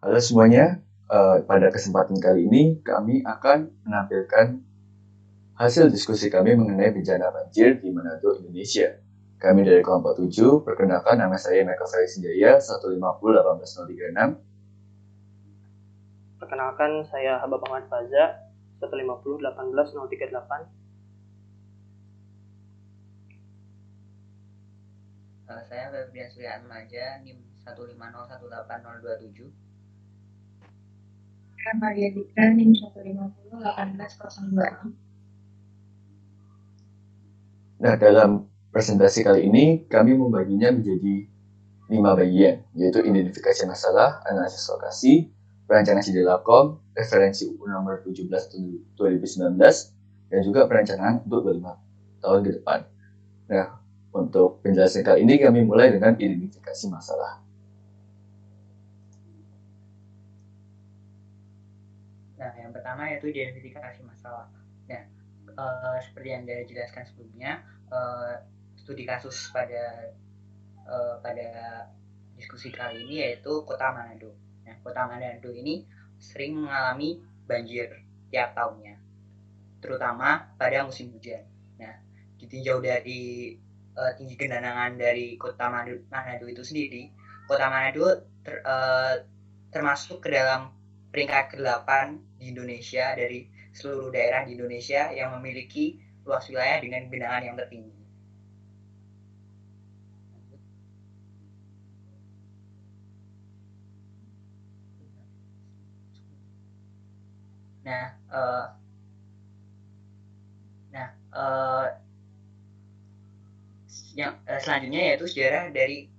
Halo semuanya, pada kesempatan kali ini kami akan menampilkan hasil diskusi kami mengenai bencana banjir di Manado, Indonesia. Kami dari kelompok 7, perkenalkan nama saya Michael Faiz Jaya, 150-18036. Perkenalkan, saya Habab Ahmad Faza, 150-18038. Saya Febrian Surya Atmaja, NIM 150180027. Maria Dika, NIM 150-18026. Nah, dalam presentasi kali ini kami membaginya menjadi 5 bagian, yaitu identifikasi masalah, analisis lokasi, perencanaan Sidelakom, referensi UU nomor 17 2019, dan juga perencanaan untuk 5 tahun ke depan. Nah, untuk penjelasan kali ini kami mulai dengan identifikasi masalah. Nah, yang pertama yaitu identifikasi masalah. Nah, seperti yang saya jelaskan sebelumnya, studi kasus pada diskusi kali ini yaitu Kota Manado. Nah, Kota Manado ini sering mengalami banjir tiap tahunnya, terutama pada musim hujan. Nah, ditinjau dari tinggi genangan dari Kota Manado itu sendiri, Kota Manado termasuk ke dalam peringkat ke-8 di Indonesia dari seluruh daerah di Indonesia yang memiliki luas wilayah dengan genangan yang tertinggi. Yang selanjutnya yaitu sejarah dari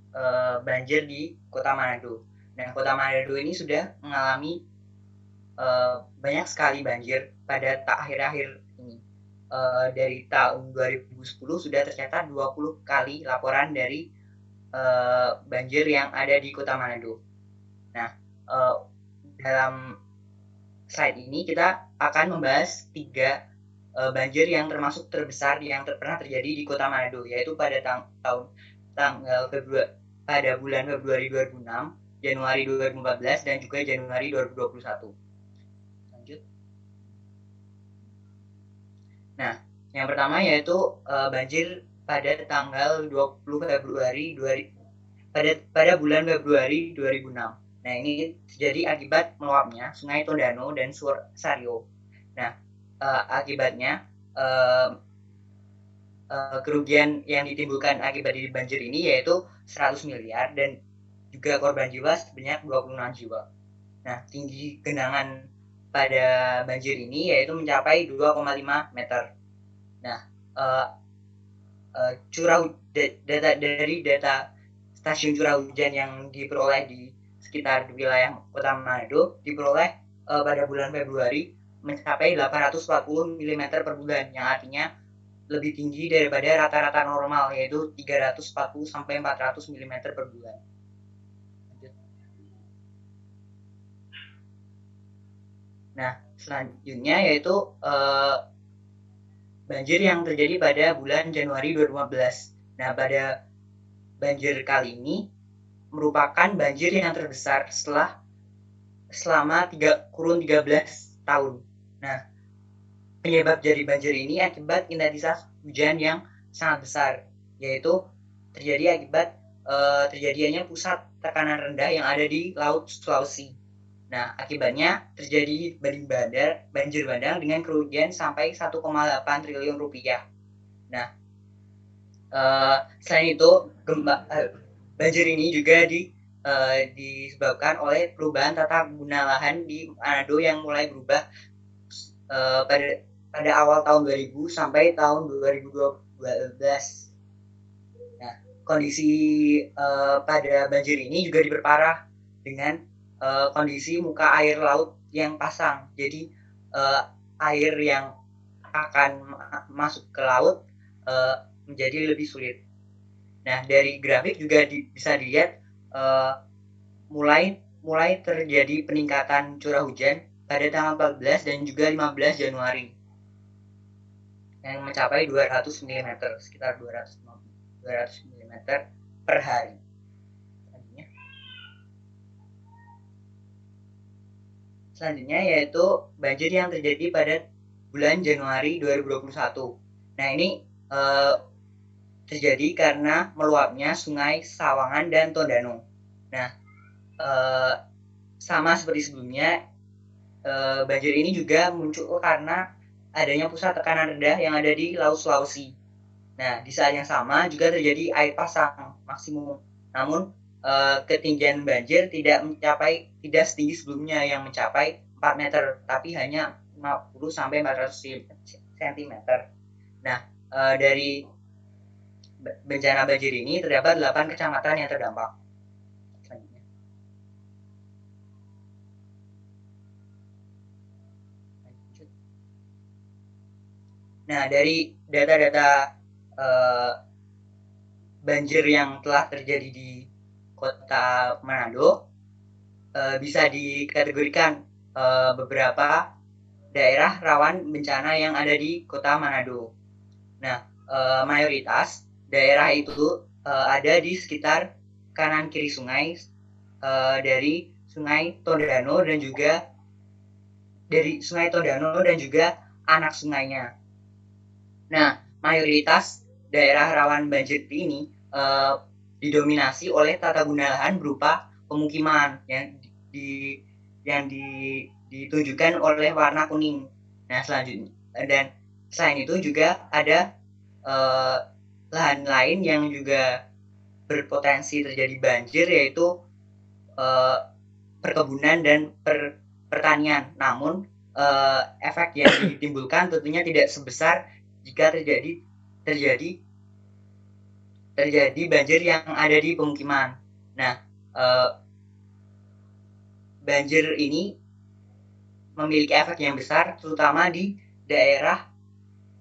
banjir di Kota Manado. Nah, Kota Manado ini sudah mengalami banyak sekali banjir pada akhir-akhir ini. Dari tahun 2010 sudah tercatat 20 kali laporan dari banjir yang ada di Kota Manado. Nah, dalam slide ini kita akan membahas 3 banjir yang termasuk terbesar yang pernah terjadi di Kota Manado, yaitu pada pada bulan Februari 2006, Januari 2014, dan juga Januari 2021. Lanjut. Nah, yang pertama yaitu banjir pada tanggal 20 Februari pada bulan Februari 2006. Nah, ini terjadi akibat meluapnya Sungai Tondano dan Sario. Nah, akibatnya kerugian yang ditimbulkan akibat dari banjir ini yaitu 100 miliar dan juga korban jiwa sebanyak 26 jiwa. Nah, tinggi genangan pada banjir ini yaitu mencapai 2,5 meter. Nah, data stasiun curah hujan yang diperoleh di sekitar wilayah Kota Manado diperoleh pada bulan Februari mencapai 840 mm per bulan, yang artinya lebih tinggi daripada rata-rata normal, yaitu 340 sampai 400 mm per bulan. Nah, selanjutnya yaitu banjir yang terjadi pada bulan Januari 2015. Nah, pada banjir kali ini merupakan banjir yang terbesar selama kurun 13 tahun. Nah, penyebab dari banjir ini akibat intensitas hujan yang sangat besar, yaitu terjadi akibat terjadinya pusat tekanan rendah yang ada di Laut Sulawesi. Nah, akibatnya terjadi banjir bandang dengan kerugian sampai 1,8 triliun rupiah. Nah, selain itu banjir ini juga disebabkan oleh perubahan tata guna lahan di Manado yang mulai berubah pada awal tahun 2000 sampai tahun 2012. Nah, kondisi pada banjir ini juga diperparah dengan kondisi muka air laut yang pasang. Jadi air yang akan masuk ke laut menjadi lebih sulit. Nah, dari grafik juga bisa dilihat mulai terjadi peningkatan curah hujan pada tanggal 14 dan juga 15 Januari yang mencapai 200 mm, sekitar 200 mm per hari. selanjutnya yaitu banjir yang terjadi pada bulan Januari 2021. Nah, ini terjadi karena meluapnya Sungai Sawangan dan Tondano. Nah, sama seperti sebelumnya, banjir ini juga muncul karena adanya pusat tekanan rendah yang ada di Laut Sulawesi. Nah, di saat yang sama juga terjadi air pasang maksimum. Namun, ketinggian banjir tidak setinggi sebelumnya yang mencapai 4 meter, tapi hanya 50 sampai 400 cm. Nah, dari bencana banjir ini terdapat 8 kecamatan yang terdampak. Nah, dari data-data banjir yang telah terjadi di Kota Manado, bisa dikategorikan beberapa daerah rawan bencana yang ada di Kota Manado. Nah, mayoritas daerah itu ada di sekitar kanan kiri sungai, dari Sungai Tondano dan juga anak sungainya. Nah, mayoritas daerah rawan banjir ini didominasi oleh tata guna lahan berupa pemukiman yang ditunjukkan oleh warna kuning. Nah, selanjutnya dan selain itu juga ada lahan lain yang juga berpotensi terjadi banjir, yaitu perkebunan dan pertanian. Namun efek yang ditimbulkan tentunya tidak sebesar jika terjadi banjir yang ada di pemukiman. Nah, banjir ini memiliki efek yang besar, terutama di daerah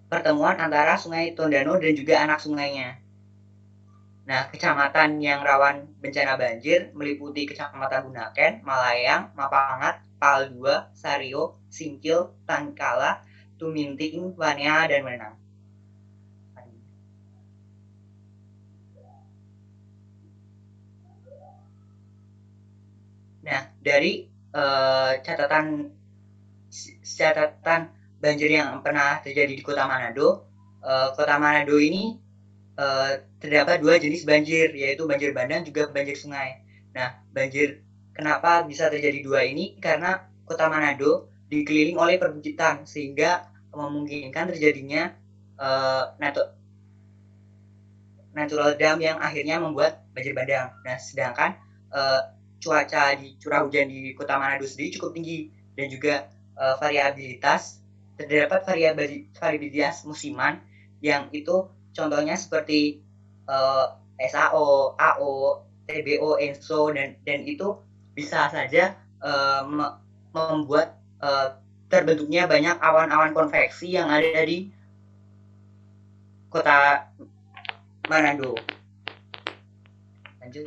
pertemuan antara Sungai Tondano dan juga anak sungainya. Nah, kecamatan yang rawan bencana banjir meliputi Kecamatan Bunaken, Malayang, Mapangat, Pal 2, Sario, Singkil, Tangkala, Tuminting, Wanea, dan Menang. Nah, dari catatan banjir yang pernah terjadi di Kota Manado, Kota Manado ini terdapat 2 jenis banjir, yaitu banjir bandang juga banjir sungai. Nah, kenapa bisa terjadi 2 ini? Karena Kota Manado dikelilingi oleh perbukitan, sehingga memungkinkan terjadinya natural dam yang akhirnya membuat banjir bandang. Nah, sedangkan curah hujan di Kota Manado sendiri cukup tinggi, dan juga terdapat variabilitas musiman yang itu contohnya seperti SAO, AO, TBO, ENSO, dan itu bisa saja membuat terbentuknya banyak awan-awan konveksi yang ada di Kota Manado. Lanjut.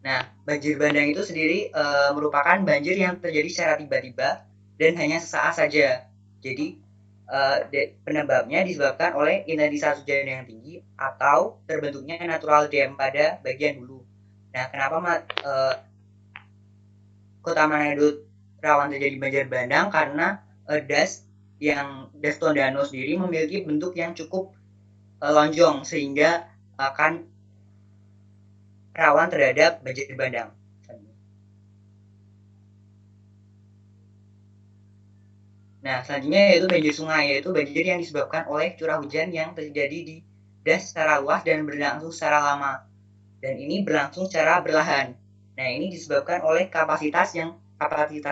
Nah, banjir bandang itu sendiri merupakan banjir yang terjadi secara tiba-tiba dan hanya sesaat saja. Jadi, penyebabnya disebabkan oleh intensitas hujan yang tinggi atau terbentuknya natural dam pada bagian hulu. Nah, kenapa Kota Manado rawan terjadi banjir bandang? Karena das Tondano sendiri memiliki bentuk yang cukup lonjong, sehingga akan rawan terhadap banjir bandang. Nah, selanjutnya yaitu banjir sungai, yaitu banjir yang disebabkan oleh curah hujan yang terjadi di das secara luas dan berlangsung secara lama. Dan ini berlangsung secara berlahan. Nah, ini disebabkan oleh kapasitas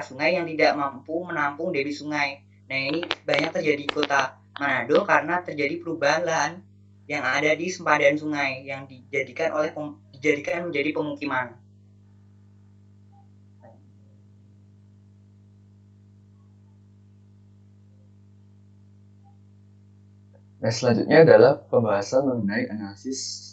sungai yang tidak mampu menampung debit sungai. Nah, ini banyak terjadi di Kota Manado karena terjadi perubahan lahan yang ada di sempadan sungai yang dijadikan menjadi pemukiman. Nah, selanjutnya adalah pembahasan mengenai analisis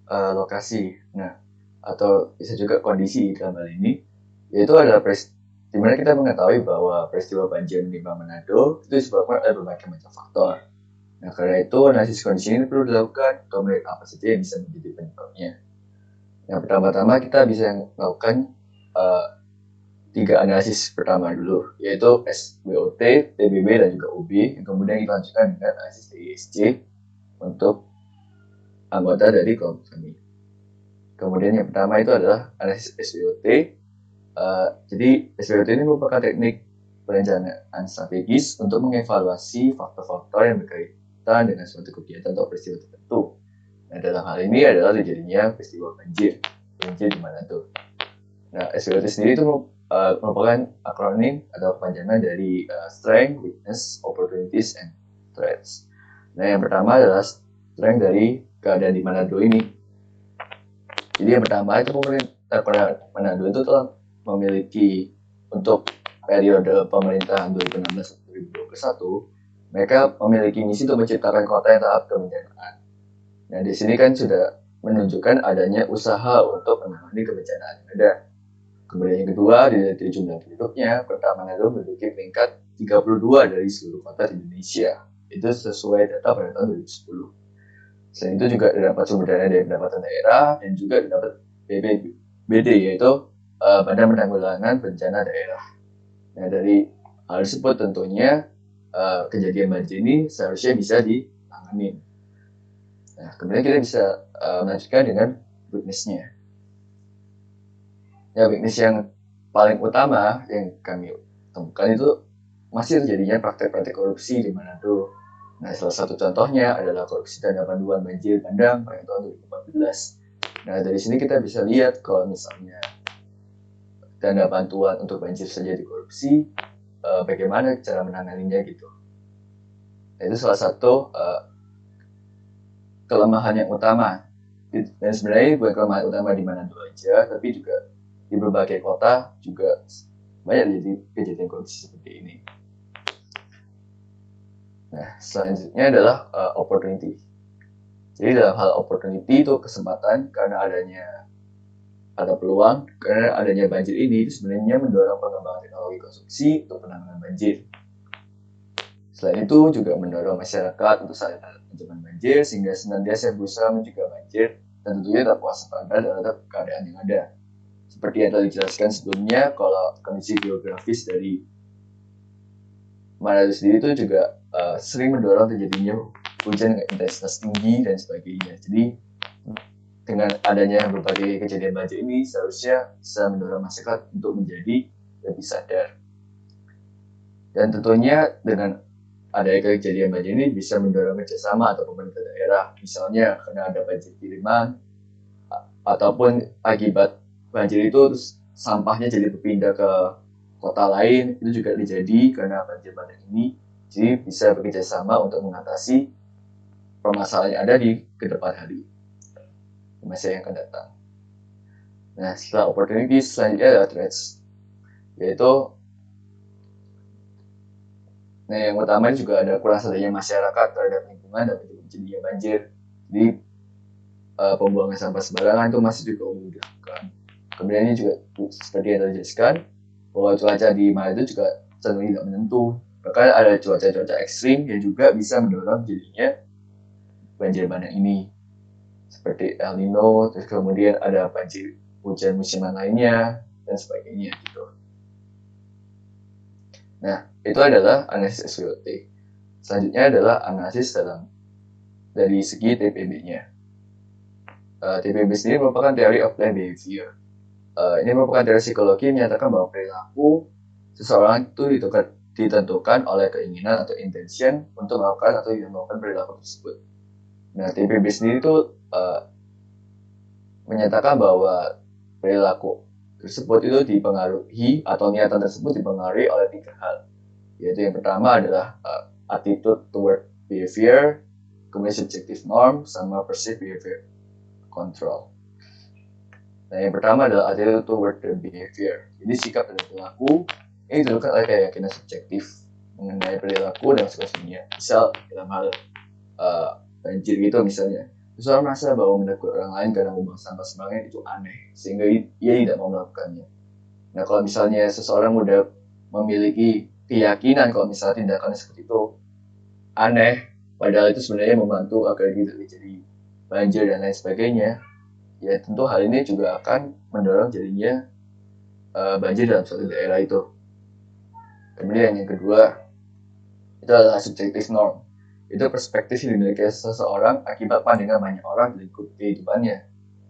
lokasi. Nah, atau bisa juga kondisi dalam hal ini, yaitu adalah di mana kita mengetahui bahwa peristiwa banjir menimpa Manado itu disebabkan oleh berbagai macam faktor. Nah, karena itu analisis kondisi ini perlu dilakukan untuk melihat apa saja yang bisa menjadi penyebabnya. Yang pertama-tama kita bisa melakukan tiga analisis pertama dulu, yaitu SWOT, TBB, dan juga UB, yang kemudian kita lanjutkan dengan analisis TISC untuk anggota dari kelompok kami. Kemudian yang pertama itu adalah analisis SWOT. Jadi SWOT ini merupakan teknik perencanaan strategis untuk mengevaluasi faktor-faktor yang berkaitan dengan suatu kegiatan atau peristiwa tertentu. Nah, dalam hal ini adalah terjadinya peristiwa banjir di mana tuh. Nah, SWOT sendiri itu merupakan akronim atau kepanjangan dari Strength, Weakness, Opportunities, and Threats. Nah, yang pertama adalah strength dari keadaan di Manado ini. Jadi yang pertama itu pemerintah Manado itu telah memiliki untuk periode pemerintahan 2016-2021, mereka memiliki misi untuk menciptakan kota yang taat kebencanaan. Nah, di sini kan sudah menunjukkan adanya usaha untuk menangani kebencanaan yang ada. Kemudian yang kedua, dari jumlah penduduknya, kota Manado memiliki peringkat 32 dari seluruh kota di Indonesia. Itu sesuai data pada tahun 2010. Selain itu juga dapat sumber dana dari pendapatan daerah dan juga dapat BPBD, yaitu Badan Penanggulangan Bencana Daerah. Nah, dari hal tersebut tentunya kejadian banjir ini seharusnya bisa ditangani. Nah, kemudian kita bisa melanjutkan dengan weakness-nya. Ya, weakness yang paling utama yang kami temukan itu masih terjadinya praktek-praktek korupsi di Manado. Nah, salah satu contohnya adalah korupsi dana bantuan banjir bandang pada tahun 2014. Nah, dari sini kita bisa lihat kalau misalnya dana bantuan untuk banjir saja dikorupsi, bagaimana cara menanganinya gitu. Nah, itu salah satu kelemahan yang utama. Dan sebenarnya bukan kelemahan utama di Manado aja, tapi juga di berbagai kota juga banyak jadi kejadian korupsi seperti ini. Nah, selanjutnya adalah opportunity. Jadi dalam hal opportunity itu kesempatan karena adanya atau peluang karena adanya banjir ini itu sebenarnya mendorong pengembangan teknologi konstruksi untuk penanganan banjir. Selain itu juga mendorong masyarakat untuk saling ancaman banjir sehingga senantiasa berusaha mencegah banjir dan tentunya tetap waspada terhadap keadaan yang ada. Seperti yang telah dijelaskan sebelumnya, kalau kondisi geografis dari Manado sendiri itu juga sering mendorong terjadinya hujan dengan intensitas tinggi dan sebagainya. Jadi dengan adanya berbagai kejadian banjir ini seharusnya bisa mendorong masyarakat untuk menjadi lebih sadar. Dan tentunya dengan adanya kejadian banjir ini bisa mendorong kerjasama atau pemerintah daerah. Misalnya karena ada banjir kiriman ataupun akibat banjir itu terus sampahnya jadi berpindah ke kota lain, itu juga terjadi karena banjir bandang ini. Jadi bisa bekerja sama untuk mengatasi permasalahan yang ada di kedepan hari, di masa yang akan datang. Nah, setelah opportunities, selanjutnya adalah threats, yaitu yang utama juga ada kurang sadarnya masyarakat terhadap lingkungan dan terjadinya banjir. Jadi pembuangan sampah sembarangan itu masih juga umum dilakukan. Kemudian ini juga seperti yang dijelaskan bahwa cuaca di Manado juga cenderung tidak menentu. Bahkan ada cuaca-cuaca ekstrim yang juga bisa mendorong jadinya banjir bandang ini. Seperti El Nino, terus kemudian ada banjir hujan musiman lainnya, dan sebagainya gitu. Nah, itu adalah analisis SWOT. Selanjutnya adalah analisis dari segi TPB-nya. TPB sendiri merupakan teori of planned behavior. Ini merupakan teori psikologi yang menyatakan bahwa perilaku seseorang itu ditentukan oleh keinginan atau intention untuk melakukan atau tidak melakukan perilaku tersebut. Nah, TPB sendiri itu menyatakan bahwa perilaku tersebut itu dipengaruhi atau niatan tersebut dipengaruhi oleh 3 hal. Yaitu yang pertama adalah attitude toward behavior, kemudian subjective norm, sama perceived behavior control. Nah, yang pertama adalah attitude toward the behavior. Jadi sikap terhadap perilaku ini ditentukan oleh keyakinan subjektif mengenai perilaku dan sebagainya. Misal dalam hal banjir gitu misalnya, seseorang merasa bahwa menegur orang lain karena membuang sampah sembarangan itu aneh, sehingga ia tidak mau melakukannya. Nah, kalau misalnya seseorang udah memiliki keyakinan kalau misalnya tindakannya seperti itu aneh, padahal itu sebenarnya membantu agar tidak terjadi banjir dan lain sebagainya, ya tentu hal ini juga akan mendorong jadinya banjir dalam suatu daerah itu. Kemudian yang kedua itu adalah subjective norm. Itu perspektif yang dimiliki seseorang akibat pandangan banyak orang di lingkup kehidupannya.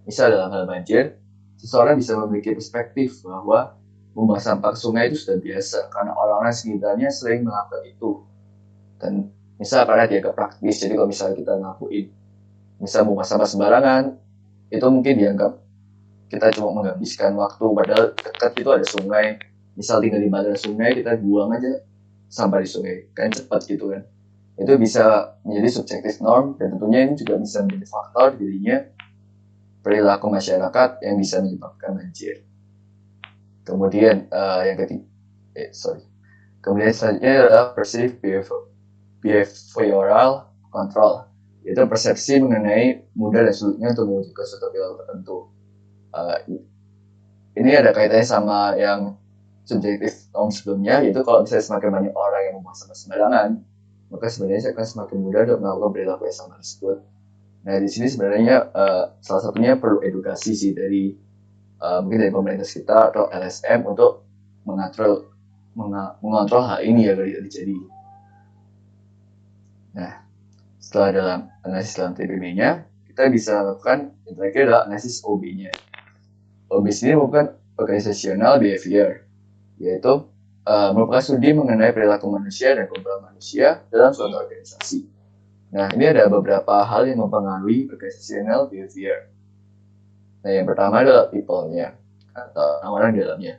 Misal dalam hal banjir, seseorang bisa memiliki perspektif bahwa membuang sampah ke sungai itu sudah biasa karena orang-orang sekitarnya sering melakukan itu. Dan misal karena dianggap praktis, jadi kalau misalnya kita ngelakuin misal membuang sampah sembarangan, itu mungkin dianggap kita cuma menghabiskan waktu, padahal dekat itu ada sungai. Misal tinggal di mana sungai, kita buang aja sampah di sungai, kan cepat gitu kan. Itu bisa menjadi subjective norm, dan tentunya ini juga bisa menjadi faktor dirinya perilaku masyarakat yang bisa menyebabkan banjir. Kemudian yang ketiga, kemudian selanjutnya adalah perceived behavioral control, yaitu persepsi mengenai mudah dan sulitnya untuk mewujudkan suatu perilaku tertentu. Ini ada kaitannya sama yang subjektif norm sebelumnya, yaitu kalau misalnya semakin banyak orang yang membuang sampah sembarangan, maka sebenarnya akan semakin mudah untuk melakukan perilaku yang sama tersebut. Nah, di sini sebenarnya salah satunya perlu edukasi sih dari mungkin dari pemerintah sekitar atau LSM untuk mengontrol hal ini agar tidak terjadi. Nah, setelah dalam analisis dalam TBB-nya, kita bisa lakukan yang terakhir adalah analisis OB-nya. OB ini merupakan organizational behavior, yaitu merupakan studi mengenai perilaku manusia dan kumpulan manusia dalam suatu organisasi. Nah, ini ada beberapa hal yang mempengaruhi organizational behavior. Nah, yang pertama adalah people-nya, atau orang-orang di dalamnya.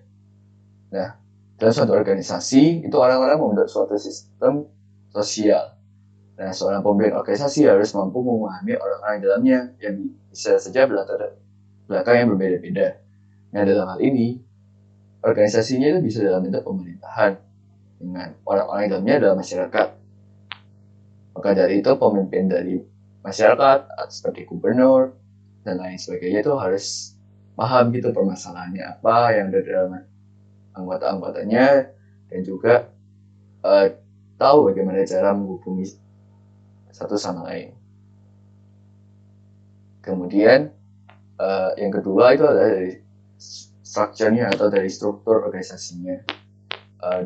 Nah, dalam suatu organisasi, itu orang-orang membentuk suatu sistem sosial. Nah, seorang pemimpin organisasi harus mampu memahami orang-orang di dalamnya yang bisa saja berlatar belakang yang berbeda-beda. Nah, dalam hal ini, organisasinya itu bisa dalam bentuk pemerintahan dengan orang-orang di dalamnya adalah masyarakat. Maka dari itu, pemimpin dari masyarakat seperti gubernur dan lain sebagainya itu harus paham gitu permasalahannya apa yang ada dalam anggota-anggotanya, dan juga tahu bagaimana cara menghubungi satu sama lain. Kemudian yang kedua itu adalah dari strukturnya atau dari struktur organisasinya.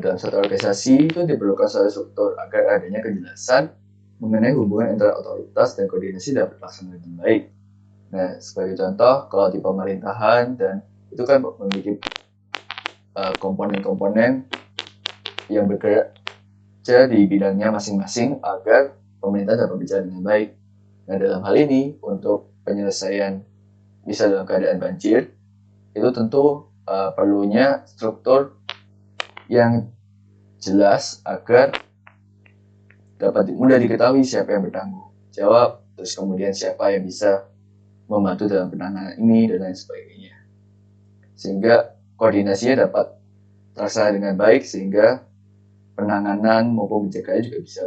Dalam suatu organisasi itu diperlukan suatu struktur agar adanya kejelasan mengenai hubungan antara otoritas dan koordinasi dapat terlaksana dengan baik. Nah, sebagai contoh, kalau di pemerintahan dan itu kan memiliki komponen-komponen yang bekerja di bidangnya masing-masing agar pemerintah dapat berjalan dengan baik. Nah, dalam hal ini, untuk penyelesaian bisa dalam keadaan banjir, itu tentu perlunya struktur yang jelas agar dapat mudah diketahui siapa yang bertanggung jawab, terus kemudian siapa yang bisa membantu dalam penanganan ini, dan lain sebagainya. Sehingga koordinasinya dapat terlaksana dengan baik, sehingga penanganan maupun pencegahan juga bisa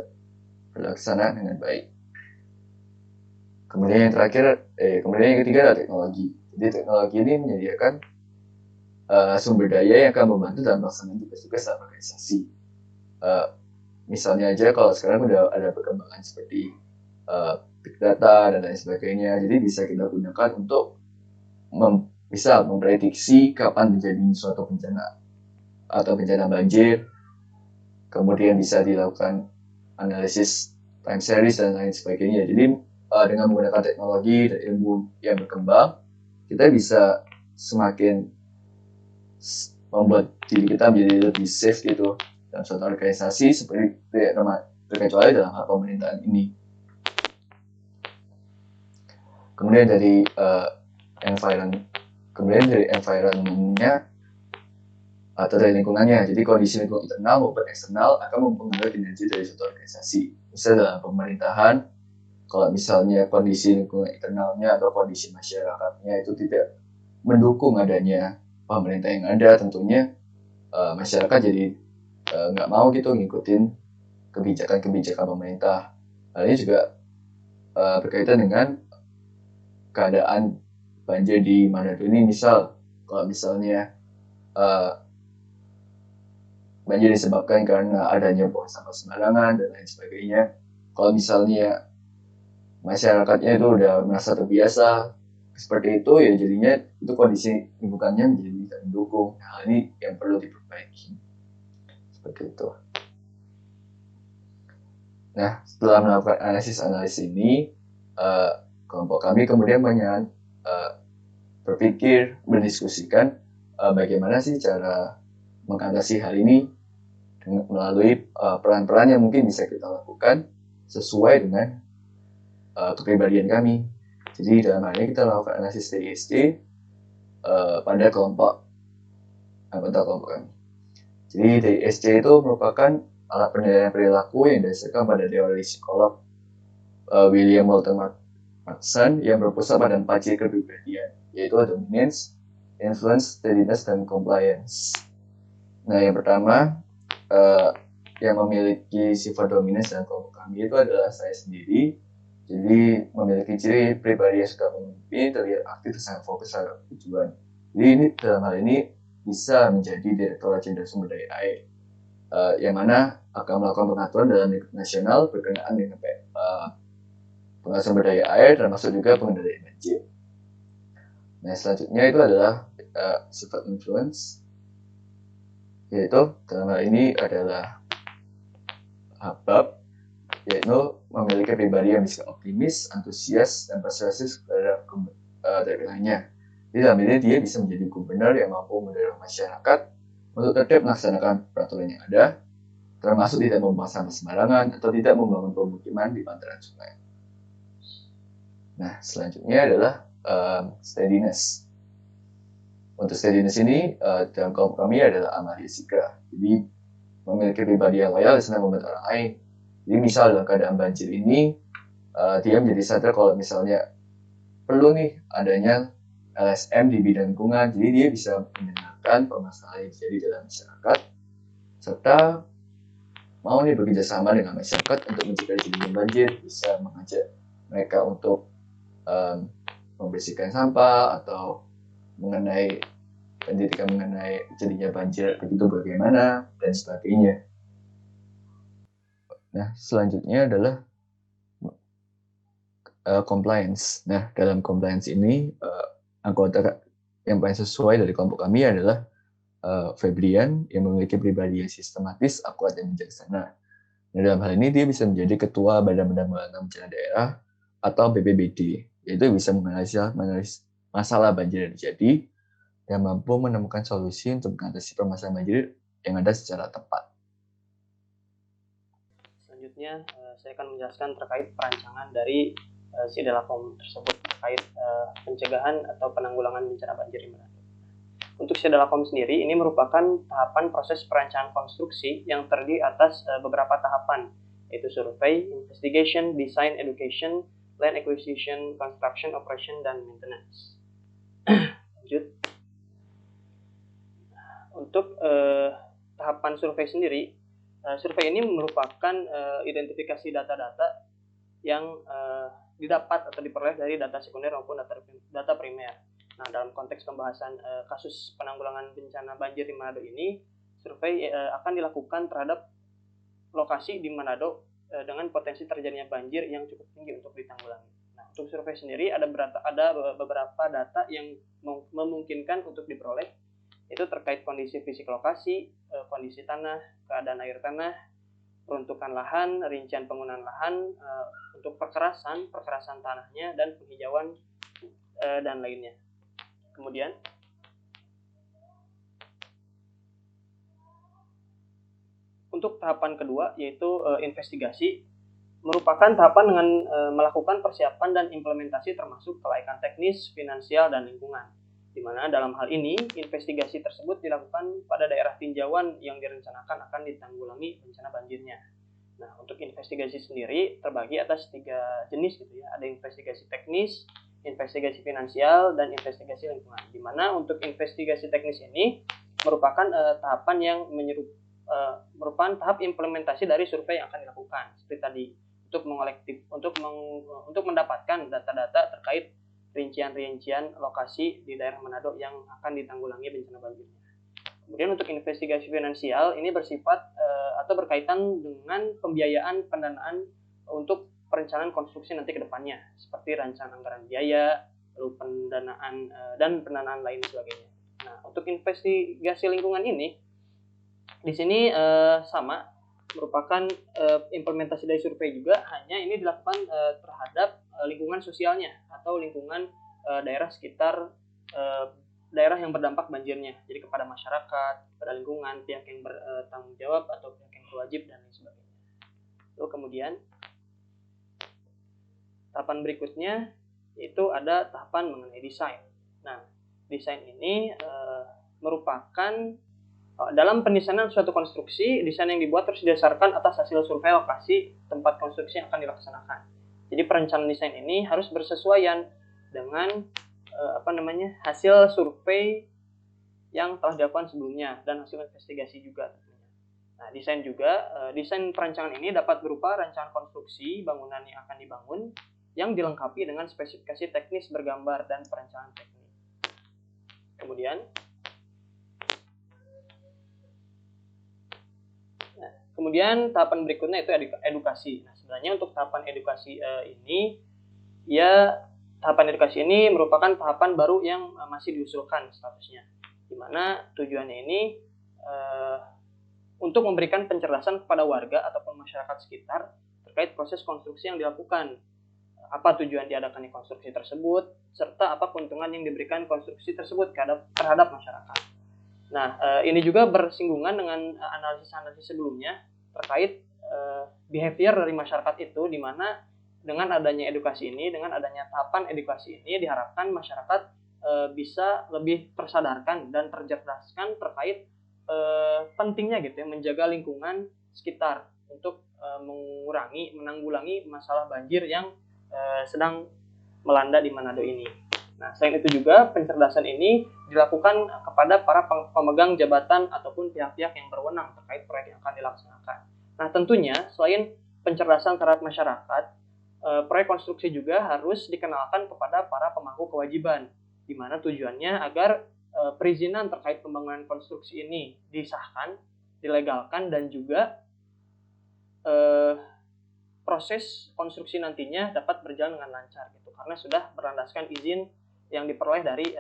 berlaksana dengan baik. Kemudian yang ketiga adalah teknologi. Jadi teknologi ini menyediakan sumber daya yang akan membantu dalam pelaksanaan tugas-tugas dalam organisasi. Misalnya aja kalau sekarang udah ada perkembangan seperti big data dan lain sebagainya, jadi bisa kita gunakan untuk bisa memprediksi kapan terjadi suatu bencana atau bencana banjir. Kemudian bisa dilakukan analisis time series dan lain sebagainya. Jadi dengan menggunakan teknologi dan ilmu yang berkembang, kita bisa semakin membuat diri kita menjadi lebih safe gitu dalam suatu organisasi, seperti terkecuali dalam hal pemerintahan ini. Kemudian dari environment-nya atau dari lingkungannya. Jadi kondisi lingkungan internal maupun eksternal akan mempengaruhi kinerja dari suatu organisasi. Misalnya dalam pemerintahan, kalau misalnya kondisi lingkungan internalnya atau kondisi masyarakatnya itu tidak mendukung adanya pemerintah yang ada, tentunya masyarakat jadi nggak mau gitu ngikutin kebijakan-kebijakan pemerintah. Hal ini juga berkaitan dengan keadaan banjir di Manado ini. Misal, kalau misalnya banjir disebabkan karena adanya buang sampah sembarangan dan lain sebagainya. Kalau misalnya masyarakatnya itu udah merasa terbiasa seperti itu, ya jadinya itu kondisi lingkungannya menjadi mendukung. Hal ini yang perlu diperbaiki. Seperti itu. Nah, setelah melakukan analisis ini, kelompok kami kemudian berpikir, mendiskusikan bagaimana sih cara mengatasi hal ini melalui peran-peran yang mungkin bisa kita lakukan sesuai dengan kepribadian kami. Jadi dalam hal ini kita lakukan analisis TISC pada kelompok anggota kelompok kami. Jadi TISC itu merupakan alat penilaian perilaku yang didasarkan pada teori psikolog William Walter Markson yang berpusat pada 4 ciri kepribadian, yaitu dominance, influence, steadiness, dan compliance. Nah, yang pertama yang memiliki sifat dominance dalam kelompok kami itu adalah saya sendiri. Jadi memiliki ciri pribadi yang suka memimpin, terlihat aktif, sangat fokus pada tujuan. Jadi ini dalam hal ini bisa menjadi Direktorat Jenderal Sumber Daya Air, yang mana akan melakukan pengaturan dalam lingkup nasional berkenaan dengan pengelolaan sumber daya air, termasuk juga pengendalian banjir. Nah, selanjutnya itu adalah sifat influence, yaitu dalam hal ini adalah Habab, yaitu memiliki pribadi yang bisa optimis, antusias, dan persuasif terhadap daerahnya. Di dalam ini dia bisa menjadi gubernur yang mampu mendorong masyarakat untuk tertib melaksanakan peraturan yang ada, termasuk tidak membuang sampah sembarangan atau tidak membangun pemukiman di bantaran sungai. Nah, selanjutnya adalah steadiness. Untuk steadiness ini dalam kelompok kami adalah Amalia Sigra. Jadi memiliki pribadi yang loyal dan senang membantu orang lain. Jadi misal dalam keadaan banjir ini dia menjadi sadar kalau misalnya perlu nih adanya LSM di bidang lingkungan. Jadi dia bisa mendengarkan permasalahan yang terjadi dalam masyarakat serta mau nih bekerja sama dengan masyarakat untuk mencegah terjadinya banjir, bisa mengajak mereka untuk membersihkan sampah atau mengenai pendidikan mengenai terjadinya banjir begitu bagaimana dan sebagainya. Nah, selanjutnya adalah compliance. Nah, dalam compliance ini anggota yang paling sesuai dari kelompok kami adalah Febrian yang memiliki pribadi yang sistematis, akurat, dan bijaksana. Nah, dalam hal ini dia bisa menjadi ketua Badan Penanggulangan Bencana Daerah atau BPBD, yaitu bisa menganalisis masalah banjir yang terjadi dan mampu menemukan solusi untuk mengatasi permasalahan banjir yang ada secara tepat. Selanjutnya, saya akan menjelaskan terkait perancangan dari Sidalapom tersebut terkait pencegahan atau penanggulangan bencana banjir di Manado. Untuk Sidalapom sendiri, ini merupakan tahapan proses perancangan konstruksi yang terdiri atas beberapa tahapan, yaitu survei, investigation, design, education, land acquisition, construction, operation, dan maintenance. Lanjut. Untuk tahapan survei sendiri, survei ini merupakan identifikasi data-data yang didapat atau diperoleh dari data sekunder maupun data primer. Nah, dalam konteks pembahasan kasus penanggulangan bencana banjir di Manado ini, survei akan dilakukan terhadap lokasi di Manado dengan potensi terjadinya banjir yang cukup tinggi untuk ditanggulangi. Nah, untuk survei sendiri ada beberapa data yang memungkinkan untuk diperoleh, itu terkait kondisi fisik lokasi, kondisi tanah, keadaan air tanah, peruntukan lahan, rincian penggunaan lahan, untuk perkerasan tanahnya, dan penghijauan dan lainnya. Kemudian untuk tahapan kedua, yaitu investigasi, merupakan tahapan dengan melakukan persiapan dan implementasi termasuk kelaikan teknis, finansial, dan lingkungan. Di mana dalam hal ini, investigasi tersebut dilakukan pada daerah tinjauan yang direncanakan akan ditanggulangi bencana banjirnya. Nah, untuk investigasi sendiri terbagi atas 3 jenis gitu ya. Ada investigasi teknis, investigasi finansial, dan investigasi lingkungan. Di mana untuk investigasi teknis ini merupakan tahapan yang merupakan tahap implementasi dari survei yang akan dilakukan. Seperti tadi, untuk mendapatkan data-data terkait rincian-rincian lokasi di daerah Manado yang akan ditanggulangi bencana banjirnya. Kemudian untuk investigasi finansial ini bersifat atau berkaitan dengan pembiayaan pendanaan untuk perencanaan konstruksi nanti ke depannya, seperti rancangan anggaran biaya, lalu pendanaan dan pendanaan lain sebagainya. Nah, untuk investigasi lingkungan ini di sini sama merupakan implementasi dari survei juga, hanya ini dilakukan terhadap lingkungan sosialnya atau lingkungan daerah sekitar daerah yang berdampak banjirnya. Jadi kepada masyarakat, kepada lingkungan, pihak yang bertanggung jawab atau pihak yang berwajib dan lain sebagainya. Lalu kemudian tahapan berikutnya yaitu ada tahapan mengenai desain. Nah, desain ini merupakan dalam pendesainan suatu konstruksi, desain yang dibuat terus didasarkan atas hasil survei lokasi tempat konstruksi yang akan dilaksanakan. Jadi perencanaan desain ini harus bersesuaian dengan hasil survei yang telah dilakukan sebelumnya dan hasil investigasi juga. Nah, desain perancangan ini dapat berupa rancangan konstruksi bangunan yang akan dibangun yang dilengkapi dengan spesifikasi teknis bergambar dan perencanaan teknik. Kemudian tahapan berikutnya itu edukasi. Nah, sebenarnya untuk tahapan edukasi tahapan edukasi ini merupakan tahapan baru yang masih diusulkan statusnya, di mana tujuannya ini untuk memberikan pencerdasan kepada warga ataupun masyarakat sekitar terkait proses konstruksi yang dilakukan, apa tujuan diadakannya konstruksi tersebut, serta apa keuntungan yang diberikan konstruksi tersebut terhadap masyarakat. Nah, ini juga bersinggungan dengan analisis sebelumnya terkait behavior dari masyarakat itu, di mana dengan adanya edukasi ini, dengan adanya tahapan edukasi ini, diharapkan masyarakat bisa lebih tersadarkan dan tercerdaskan terkait pentingnya gitu ya, menjaga lingkungan sekitar untuk menanggulangi masalah banjir yang sedang melanda di Manado ini. Nah, selain itu juga pencerdasan ini dilakukan kepada para pemegang jabatan ataupun pihak-pihak yang berwenang terkait proyek yang akan dilaksanakan. Nah, tentunya selain pencerdasan terhadap masyarakat, proyek konstruksi juga harus dikenalkan kepada para pemangku kewajiban, di mana tujuannya agar perizinan terkait pembangunan konstruksi ini disahkan, dilegalkan, dan juga proses konstruksi nantinya dapat berjalan dengan lancar gitu, karena sudah berlandaskan izin yang diperoleh dari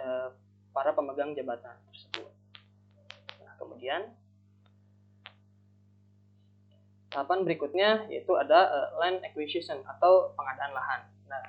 para pemegang jabatan tersebut. Nah, kemudian tahapan berikutnya yaitu ada land acquisition atau pengadaan lahan. Nah,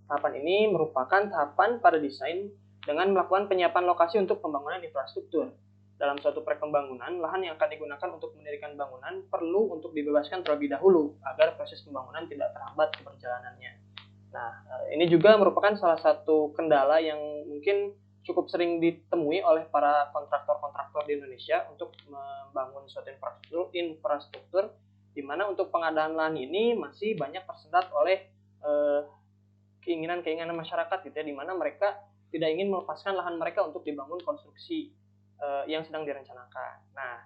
tahapan ini merupakan tahapan pada desain dengan melakukan penyiapan lokasi untuk pembangunan infrastruktur. Dalam suatu proyek pembangunan, lahan yang akan digunakan untuk mendirikan bangunan perlu untuk dibebaskan terlebih dahulu agar proses pembangunan tidak terhambat keberjalanannya. Nah, ini juga merupakan salah satu kendala yang mungkin cukup sering ditemui oleh para kontraktor-kontraktor di Indonesia untuk membangun suatu infrastruktur, di mana untuk pengadaan lahan ini masih banyak tersendat oleh keinginan-keinginan masyarakat gitu ya, di mana mereka tidak ingin melepaskan lahan mereka untuk dibangun konstruksi yang sedang direncanakan. Nah,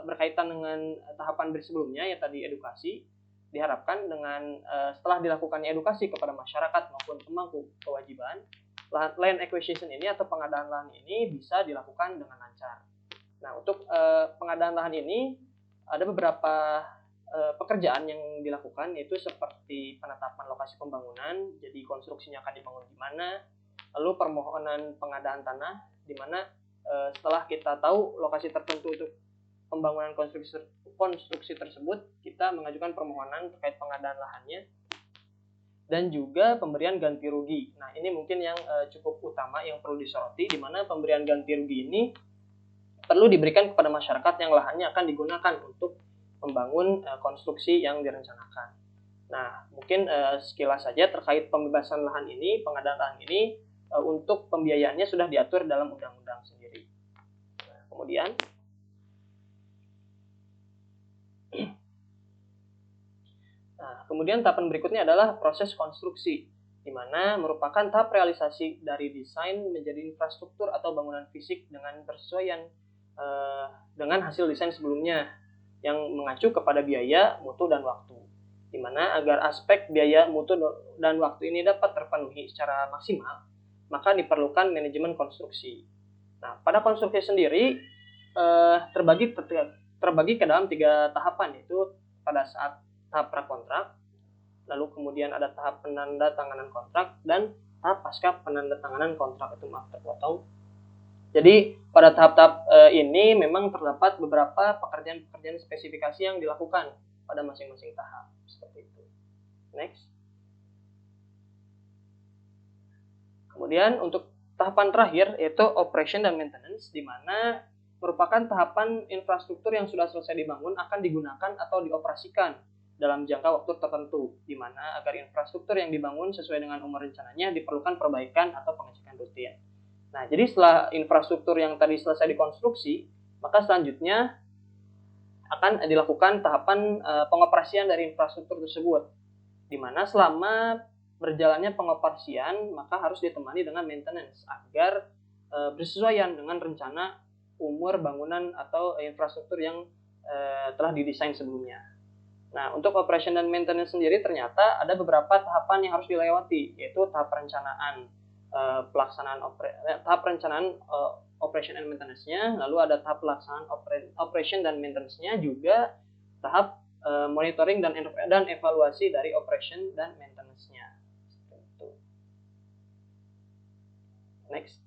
berkaitan dengan tahapan sebelumnya ya tadi edukasi, diharapkan dengan setelah dilakukannya edukasi kepada masyarakat maupun pemangku kewajiban, land acquisition ini atau pengadaan lahan ini bisa dilakukan dengan lancar. Nah, untuk pengadaan lahan ini ada beberapa pekerjaan yang dilakukan, yaitu seperti penetapan lokasi pembangunan, jadi konstruksinya akan dibangun di mana, lalu permohonan pengadaan tanah, di mana setelah kita tahu lokasi tertentu untuk pembangunan konstruksi tersebut, kita mengajukan permohonan terkait pengadaan lahannya, dan juga pemberian ganti rugi. Nah, ini mungkin yang cukup utama yang perlu disoroti, di mana pemberian ganti rugi ini perlu diberikan kepada masyarakat yang lahannya akan digunakan untuk membangun konstruksi yang direncanakan. Nah, mungkin sekilas saja terkait pembebasan lahan ini, pengadaan lahan ini, untuk pembiayaannya sudah diatur dalam undang-undang sendiri. Nah, kemudian tahapan berikutnya adalah proses konstruksi, di mana merupakan tahap realisasi dari desain menjadi infrastruktur atau bangunan fisik dengan bersesuaian dengan hasil desain sebelumnya yang mengacu kepada biaya, mutu, dan waktu. Di mana agar aspek biaya, mutu, dan waktu ini dapat terpenuhi secara maksimal, maka diperlukan manajemen konstruksi. Nah, pada konstruksi sendiri terbagi ke dalam 3 tahapan, yaitu pada saat tahap prakontrak, lalu kemudian ada tahap penanda tanganan kontrak, dan tahap pasca penanda tanganan kontrak. Itu maaf terpotong. Jadi pada tahap-tahap ini memang terdapat beberapa pekerjaan-pekerjaan spesifikasi yang dilakukan pada masing-masing tahap seperti itu. Next. Kemudian untuk tahapan terakhir yaitu operation dan maintenance, di mana merupakan tahapan infrastruktur yang sudah selesai dibangun akan digunakan atau dioperasikan dalam jangka waktu tertentu, di mana agar infrastruktur yang dibangun sesuai dengan umur rencananya diperlukan perbaikan atau pengecekan rutin. Nah, jadi setelah infrastruktur yang tadi selesai dikonstruksi, maka selanjutnya akan dilakukan tahapan pengoperasian dari infrastruktur tersebut, di mana selama berjalannya pengoperasian maka harus ditemani dengan maintenance agar bersesuaian dengan rencana umur bangunan atau infrastruktur yang telah didesain sebelumnya. Nah, untuk operation dan maintenance sendiri ternyata ada beberapa tahapan yang harus dilewati, yaitu tahap perencanaan operation and maintenance-nya, lalu ada tahap pelaksanaan operation dan maintenance-nya, juga tahap monitoring dan evaluasi dari operation dan maintenance-nya. Next.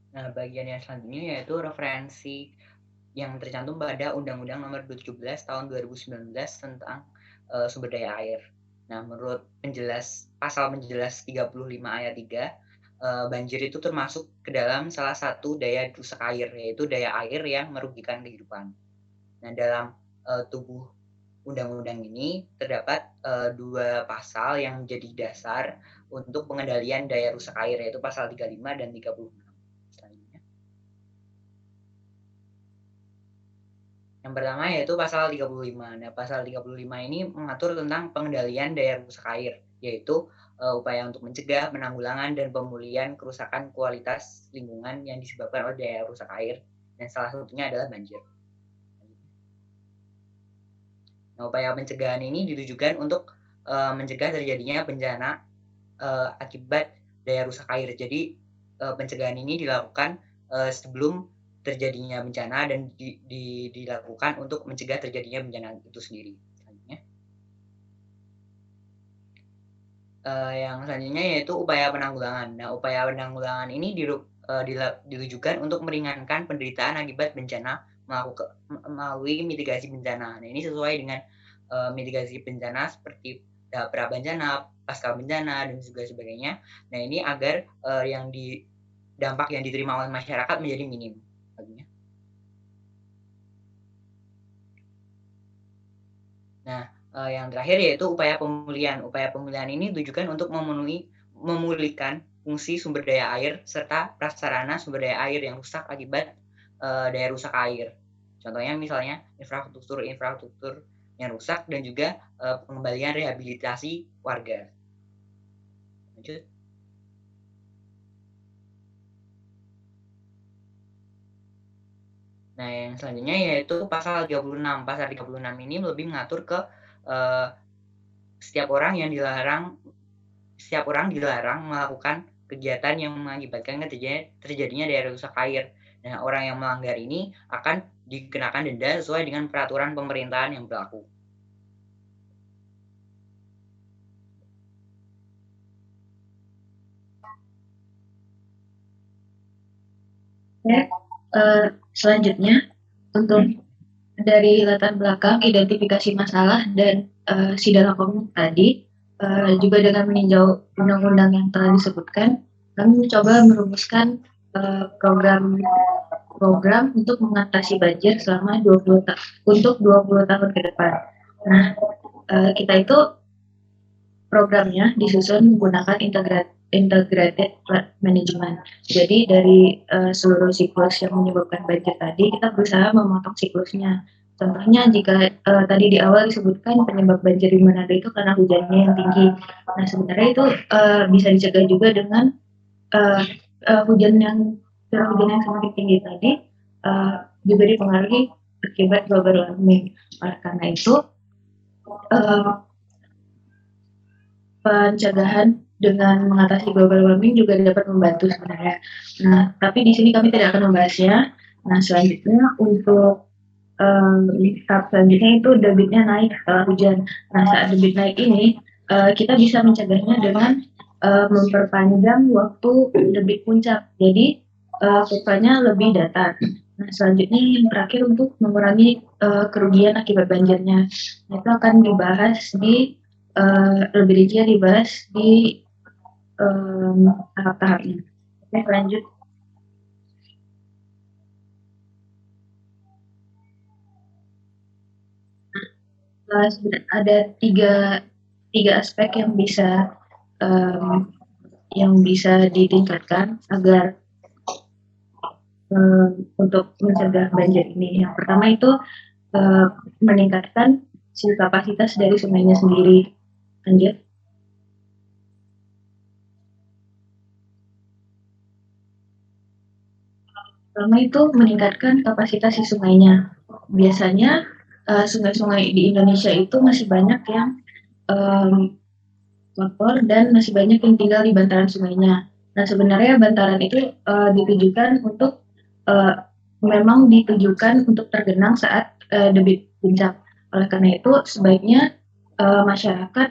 Nah, bagian yang selanjutnya yaitu referensi yang tercantum pada Undang-Undang Nomor 17 Tahun 2019 tentang sumber daya air. Nah, menurut pasal penjelas 35 ayat 3, banjir itu termasuk ke dalam salah satu daya rusak air, yaitu daya air yang merugikan kehidupan. Nah, dalam tubuh undang-undang ini terdapat 2 pasal yang menjadi dasar untuk pengendalian daya rusak air, yaitu pasal 35 dan 36. Yang pertama yaitu pasal 35. Nah, pasal 35 ini mengatur tentang pengendalian daya rusak air, yaitu upaya untuk mencegah, penanggulangan, dan pemulihan kerusakan kualitas lingkungan yang disebabkan oleh daya rusak air, dan salah satunya adalah banjir. Nah, upaya pencegahan ini ditujukan untuk mencegah terjadinya bencana akibat daya rusak air. Jadi pencegahan ini dilakukan sebelum terjadinya bencana dan dilakukan untuk mencegah terjadinya bencana itu sendiri. Yang selanjutnya yaitu upaya penanggulangan. Nah, upaya penanggulangan ini ditujukan untuk meringankan penderitaan akibat bencana melalui mitigasi bencana. Nah, ini sesuai dengan mitigasi bencana seperti pra bencana, pasca bencana, dan juga sebagainya. Nah, ini agar dampak yang diterima oleh masyarakat menjadi minim. Nah, yang terakhir yaitu upaya pemulihan. Upaya pemulihan ini ditujukan untuk memulihkan fungsi sumber daya air serta prasarana sumber daya air yang rusak akibat daya rusak air. Contohnya misalnya infrastruktur yang rusak dan juga pengembalian rehabilitasi warga. Lanjut. Nah, yang selanjutnya yaitu pasal 36. Pasal 36 ini lebih mengatur ke setiap orang dilarang melakukan kegiatan yang mengakibatkan terjadinya daya rusak air. Nah, orang yang melanggar ini akan dikenakan denda sesuai dengan peraturan pemerintahan yang berlaku. Selanjutnya, untuk dari latar belakang identifikasi masalah dan Sidalakom tadi, juga dengan meninjau undang-undang yang telah disebutkan, kami mencoba merumuskan program untuk mengatasi banjir selama 20 tahun ke depan. Nah, kita itu programnya disusun menggunakan integrated management. Jadi dari seluruh siklus yang menyebabkan banjir tadi, kita berusaha memotong siklusnya. Contohnya jika tadi di awal disebutkan penyebab banjir di Manado itu karena hujannya yang tinggi. Nah, sebenarnya itu bisa dicegah juga dengan hujan yang semakin tinggi tadi juga dipengaruhi akibat global warming. Karena itu pencegahan dengan mengatasi global warming juga dapat membantu sebenarnya. Nah, tapi di sini kami tidak akan membahasnya. Nah, selanjutnya untuk tahap selanjutnya itu debitnya naik setelah hujan. Nah, saat debit naik ini kita bisa mencegahnya dengan memperpanjang waktu debit puncak. Jadi kurvanya lebih datar. Nah, selanjutnya yang terakhir untuk mengurangi kerugian akibat banjirnya. Nah, itu akan dibahas di lebih rincinya dibahas di tahap-tahapnya. Oke, lanjut. Ada tiga aspek yang bisa ditingkatkan agar untuk mencegah banjir ini. Yang pertama itu meningkatkan si kapasitas dari sungainya sendiri. Lanjut. Pertama itu meningkatkan kapasitas si sungainya. Biasanya sungai-sungai di Indonesia itu masih banyak yang kotor dan masih banyak yang tinggal di bantaran sungainya. Nah, sebenarnya bantaran itu ditujukan untuk memang ditujukan untuk tergenang saat debit puncak. Oleh karena itu, sebaiknya masyarakat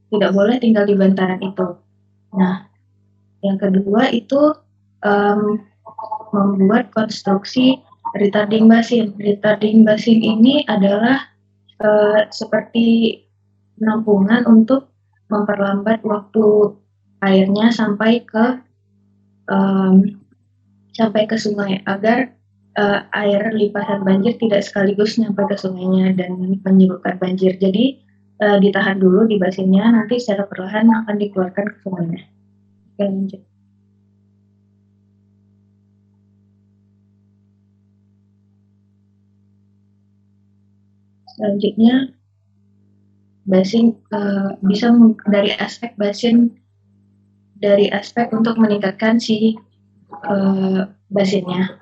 tidak boleh tinggal di bantaran itu. Nah, yang kedua itu membuat konstruksi retarding basin. Retarding basin ini adalah seperti penampungan untuk memperlambat waktu airnya sampai ke sungai agar air limpasan banjir tidak sekaligus sampai ke sungainya dan menyebabkan banjir. Jadi ditahan dulu di basinnya, nanti secara perlahan akan dikeluarkan ke sungainya. Oke, lanjut. Selanjutnya basin bisa dari aspek basin, dari aspek untuk meningkatkan si basinnya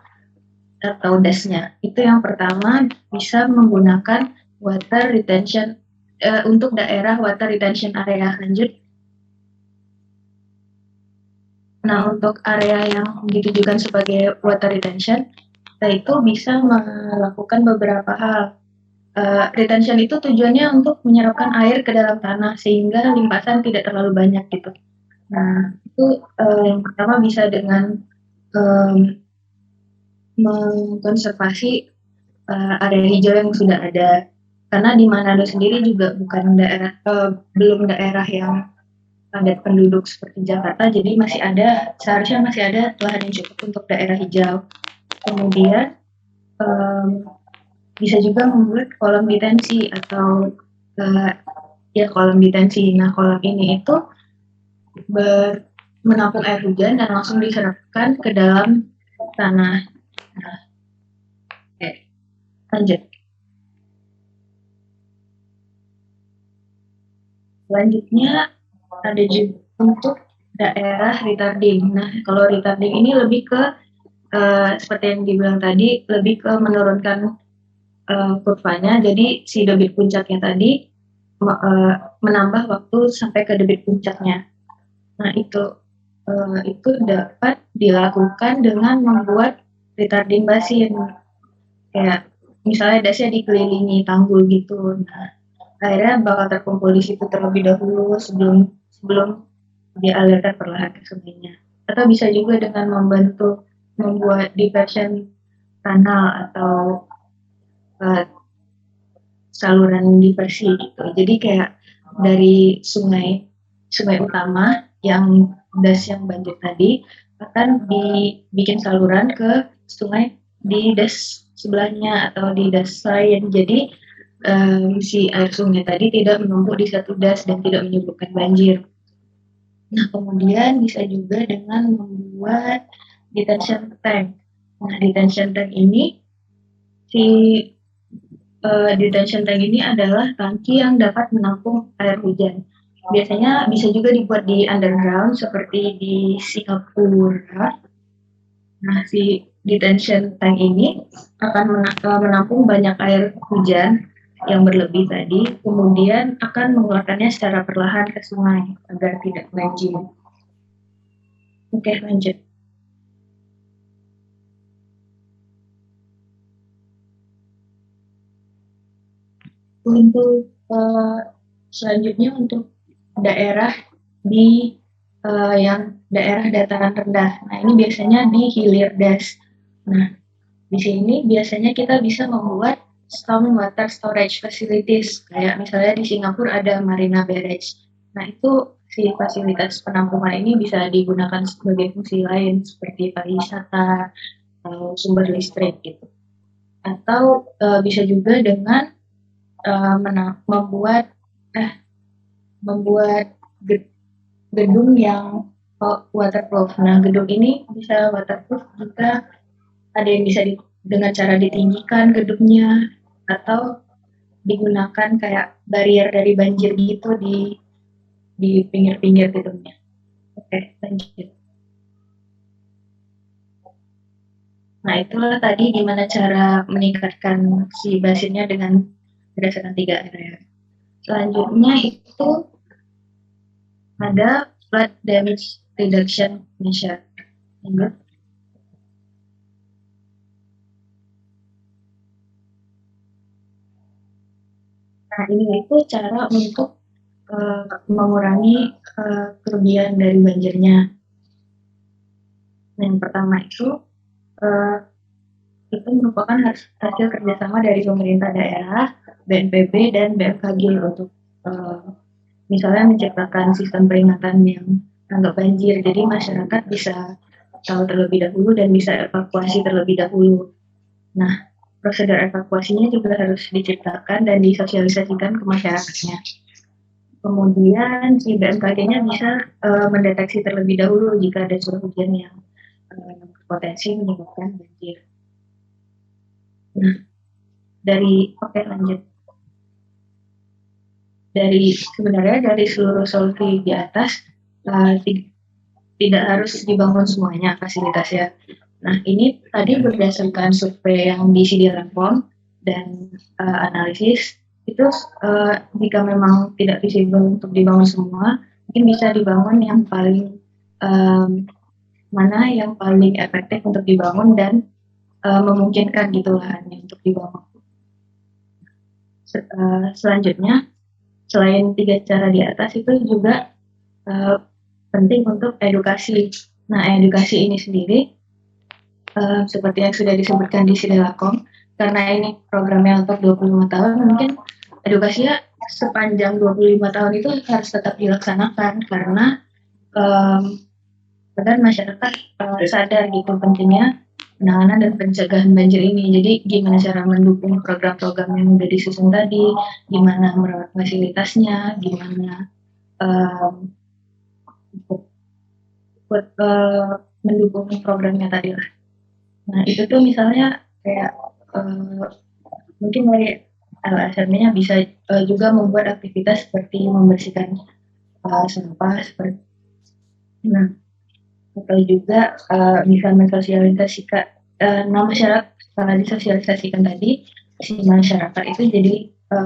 atau dasnya. Itu yang pertama bisa menggunakan water retention untuk daerah water retention area. Lanjut. Nah, untuk area yang ditujukan sebagai water retention, kita itu bisa melakukan beberapa hal. Retention itu tujuannya untuk menyerapkan air ke dalam tanah sehingga limpasan tidak terlalu banyak gitu. Nah, itu yang pertama bisa dengan mengkonservasi area hijau yang sudah ada. Karena di Manado sendiri juga bukan daerah belum daerah yang padat penduduk seperti Jakarta, jadi seharusnya masih ada lahan yang cukup untuk daerah hijau. Kemudian bisa juga membuat kolam detensi atau kolam detensi. Nah, kolam ini itu menampung air hujan dan langsung diserapkan ke dalam tanah. Nah, oke, lanjut. Selanjutnya ada juga untuk daerah retarding. Nah, kalau retarding ini lebih ke seperti yang dibilang tadi, lebih ke menurunkan kurvanya. Jadi si debit puncaknya tadi menambah waktu sampai ke debit puncaknya. Nah, itu dapat dilakukan dengan membuat retarding basin. Kayak misalnya dasnya dikelilingi tanggul gitu. Nah, akhirnya bakal terkumpul di situ terlebih dahulu sebelum dialirkan perlahan ke sungainya. Atau bisa juga dengan membantu membuat diversion kanal atau saluran diversi gitu. Jadi kayak dari sungai utama yang yang banjir tadi akan dibikin saluran ke sungai di das sebelahnya atau di das lain. Jadi si air sungai tadi tidak menumpuk di satu das dan tidak menyebabkan banjir. Nah, kemudian bisa juga dengan membuat detention tank. Nah, detention tank ini detention tank ini adalah tangki yang dapat menampung air hujan. Biasanya bisa juga dibuat di underground seperti di Singapura. Nah, si detention tank ini akan menampung banyak air hujan yang berlebih tadi, kemudian akan mengeluarkannya secara perlahan ke sungai agar tidak banjir. Oke, lanjut. Untuk selanjutnya untuk daerah di yang daerah dataran rendah. Nah, ini biasanya di hilir das. Nah, di sini biasanya kita bisa membuat stormwater storage facilities. Kayak misalnya di Singapura ada Marina Barrage. Nah, itu si fasilitas penampungan ini bisa digunakan sebagai fungsi lain seperti pariwisata, sumber listrik gitu. Atau bisa juga dengan membuat gedung yang waterproof. Nah, gedung ini bisa waterproof jika ada yang bisa dengan cara ditinggikan gedungnya atau digunakan kayak barrier dari banjir gitu di pinggir-pinggir gedungnya. Oke, lanjut. Nah, itulah tadi gimana cara meningkatkan si basinnya dengan berdasarkan 3 area. Selanjutnya itu ada flood damage reduction measure. Lanjut. Nah, ini itu cara untuk mengurangi kerugian dari banjirnya. Nah, yang pertama itu merupakan hasil kerjasama dari pemerintah daerah, BNPB, dan BMKG untuk misalnya menciptakan sistem peringatan yang tanggap banjir. Jadi masyarakat bisa tahu terlebih dahulu dan bisa evakuasi terlebih dahulu. Nah, prosedur evakuasinya juga harus diciptakan dan disosialisasikan ke masyarakatnya. Kemudian si BMKG-nya bisa mendeteksi terlebih dahulu jika ada curah hujan yang berpotensi menyebabkan banjir. Nah, lanjut. Sebenarnya dari seluruh solusi di atas tidak harus dibangun semuanya fasilitasnya. Nah, ini tadi berdasarkan survei yang diisi di Lampung dan analisis itu jika memang tidak visible untuk dibangun semua, mungkin bisa dibangun yang paling mana yang paling efektif untuk dibangun dan memungkinkan gitu lahannya untuk dibangun. Selanjutnya, selain 3 cara di atas itu juga penting untuk edukasi. Nah, edukasi ini sendiri seperti yang sudah disebutkan di Sidelakom, karena ini programnya untuk 25 tahun, mungkin edukasinya sepanjang 25 tahun itu harus tetap dilaksanakan karena agar masyarakat sadar gitu pentingnya penanganan dan pencegahan banjir ini. Jadi gimana cara mendukung program-program yang sudah disusun tadi, gimana merawat fasilitasnya, gimana mendukung programnya tadi lah. Nah, itu tuh misalnya kayak mungkin dari LSM-nya bisa juga membuat aktivitas seperti membersihkan sampah seperti. Nah, atau juga bisa mensosialisasikan masyarakat. Setelah disosialisasikan tadi, si masyarakat itu jadi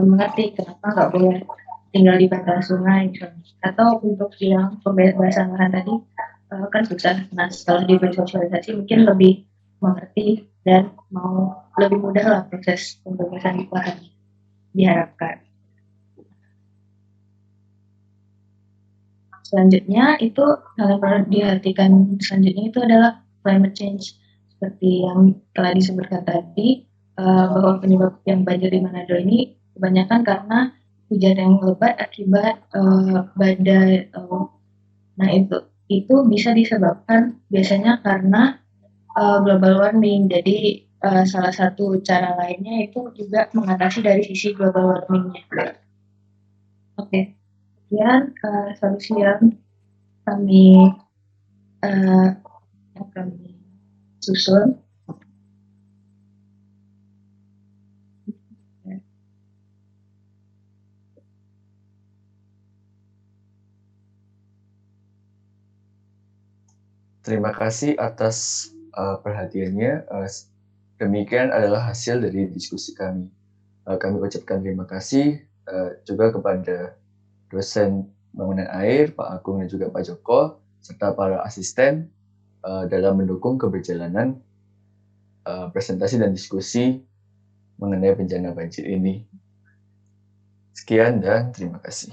mengerti kenapa nggak boleh tinggal di bantaran sungai misalnya. Atau untuk yang pembebasan lahan tadi kan susah. Nah, setelah diberi sosialisasi mungkin lebih mengerti dan mau lebih mudah lah proses pembebasan lahan diharapkan. Selanjutnya itu hal yang perlu diperhatikan selanjutnya itu adalah climate change seperti yang telah disebutkan tadi bahwa penyebab yang banjir di Manado ini kebanyakan karena hujan yang lebat akibat badai. Nah itu bisa disebabkan biasanya karena global warming. Jadi salah satu cara lainnya itu juga mengatasi dari sisi global warmingnya. Oke. Kemudian solusi yang kami susun Terima kasih atas perhatiannya. Demikian adalah hasil dari diskusi kami. Kami ucapkan terima kasih juga kepada dosen bangunan air, Pak Agung dan juga Pak Joko, serta para asisten dalam mendukung keberjalanan presentasi dan diskusi mengenai bencana banjir ini. Sekian dan terima kasih.